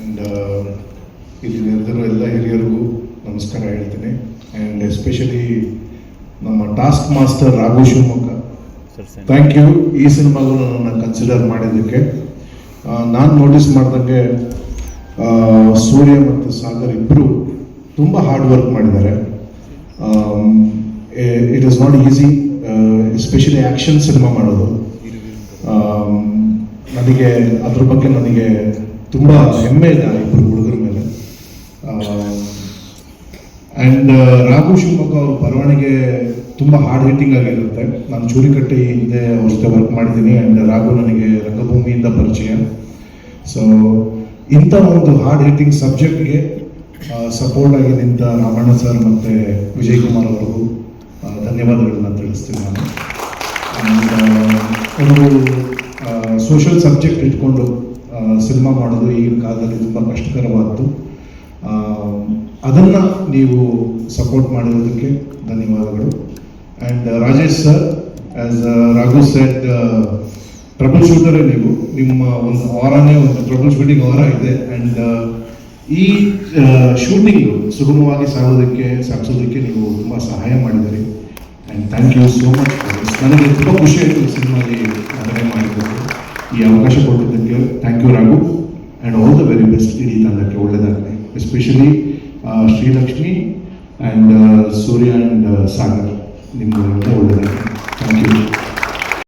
And ಇಲ್ಲಿ ನೆರೆದಿರೋ ಎಲ್ಲ ಹಿರಿಯರಿಗೂ ನಮಸ್ಕಾರ ಹೇಳ್ತೀನಿ. ಆ್ಯಂಡ್ ಎಸ್ಪೆಷಲಿ ನಮ್ಮ task master Raghu Shivamogga, thank you ಈ ಸಿನಿಮಾಗೂ ನನ್ನನ್ನು ಕನ್ಸಿಡರ್ ಮಾಡಿದ್ದಕ್ಕೆ. ನಾನು ನೋಟಿಸ್ ಮಾಡಿದಂಗೆ ಸೂರ್ಯ ಮತ್ತು ಸಾಗರ್ ಇಬ್ಬರು ತುಂಬ ಹಾರ್ಡ್ ವರ್ಕ್ ಮಾಡಿದ್ದಾರೆ. It is not easy, especially action cinema ಮಾಡೋದು. ನನಗೆ ಅದ್ರ ಬಗ್ಗೆ ನನಗೆ ತುಂಬ ಹೆಮ್ಮೆ ಇದೆ ಇಬ್ಬರು ಹುಡುಗರ ಮೇಲೆ. ಆ್ಯಂಡ್ ರಾಘು ಶಿವಮೊಗ್ಗ ಅವ್ರ ಬರವಣಿಗೆ ತುಂಬ ಹಾರ್ಡ್ ಹಿಟ್ಟಿಂಗ್ ಆಗಿರುತ್ತೆ. ನಾನು ಚೂರಿಕಟ್ಟೆ ಹಿಂದೆ ಅವ್ರ ಜೊತೆ ವರ್ಕ್ ಮಾಡಿದ್ದೀನಿ. ಆ್ಯಂಡ್ ರಾಘು ನನಗೆ ರಂಗಭೂಮಿಯಿಂದ ಪರಿಚಯ. ಸೊ ಇಂಥ ಒಂದು ಹಾರ್ಡ್ ಹಿಟ್ಟಿಂಗ್ ಸಬ್ಜೆಕ್ಟ್ಗೆ ಸಪೋರ್ಟ್ ಆಗಿ ನಿಂತ ರಾಮಣ್ಣ ಸರ್ ಮತ್ತು ವಿಜಯ್ ಕುಮಾರ್ ಅವರಿಗೂ ಧನ್ಯವಾದಗಳನ್ನ ತಿಳಿಸ್ತೀನಿ ನಾನು. ಒಂದು ಸೋಷಲ್ ಸಬ್ಜೆಕ್ಟ್ ಇಟ್ಕೊಂಡು ಸಿನಿಮಾ ಮಾಡೋದು ಈಗಿನ ಕಾಲದಲ್ಲಿ ತುಂಬ ಕಷ್ಟಕರವಾದ್ದು. ಅದನ್ನು ನೀವು ಸಪೋರ್ಟ್ ಮಾಡಿರೋದಕ್ಕೆ ಧನ್ಯವಾದಗಳು. And Rajesh sir, as Raghu said, trouble ಶೂಟರೇ ನೀವು. ನಿಮ್ಮ ಒಂದು ಆರಾನೇ ಒಂದು ಟ್ರಬಲ್ ಶೂಟಿಂಗ್ ಆರ ಇದೆ. ಆ್ಯಂಡ್ ಈ ಶೂಟಿಂಗ್ ಸುಗಮವಾಗಿ ಸಾಗಿಸೋದಕ್ಕೆ ನೀವು ತುಂಬ ಸಹಾಯ ಮಾಡಿದ್ದೀರಿ. And thank you so much. ನನಗೆ ತುಂಬ ಖುಷಿ ಆಯಿತು ಸಿನಿಮಾಗೆ ಅಭಿನಯ ಮಾಡಿದ್ದಕ್ಕೆ. ಈ ಅವಕಾಶ ಕೊಟ್ಟಿದ್ದಕ್ಕೆ thank you Raghu. And all the very best ಇಡೀ ತಂಡಕ್ಕೆ ಒಳ್ಳೆಯದಾಗಲಿ. Especially Srilakshmi and Surya and Sagar, ನಿಮ್ಗೆ ಒಳ್ಳೆಯದಾಗಲಿ. Thank you.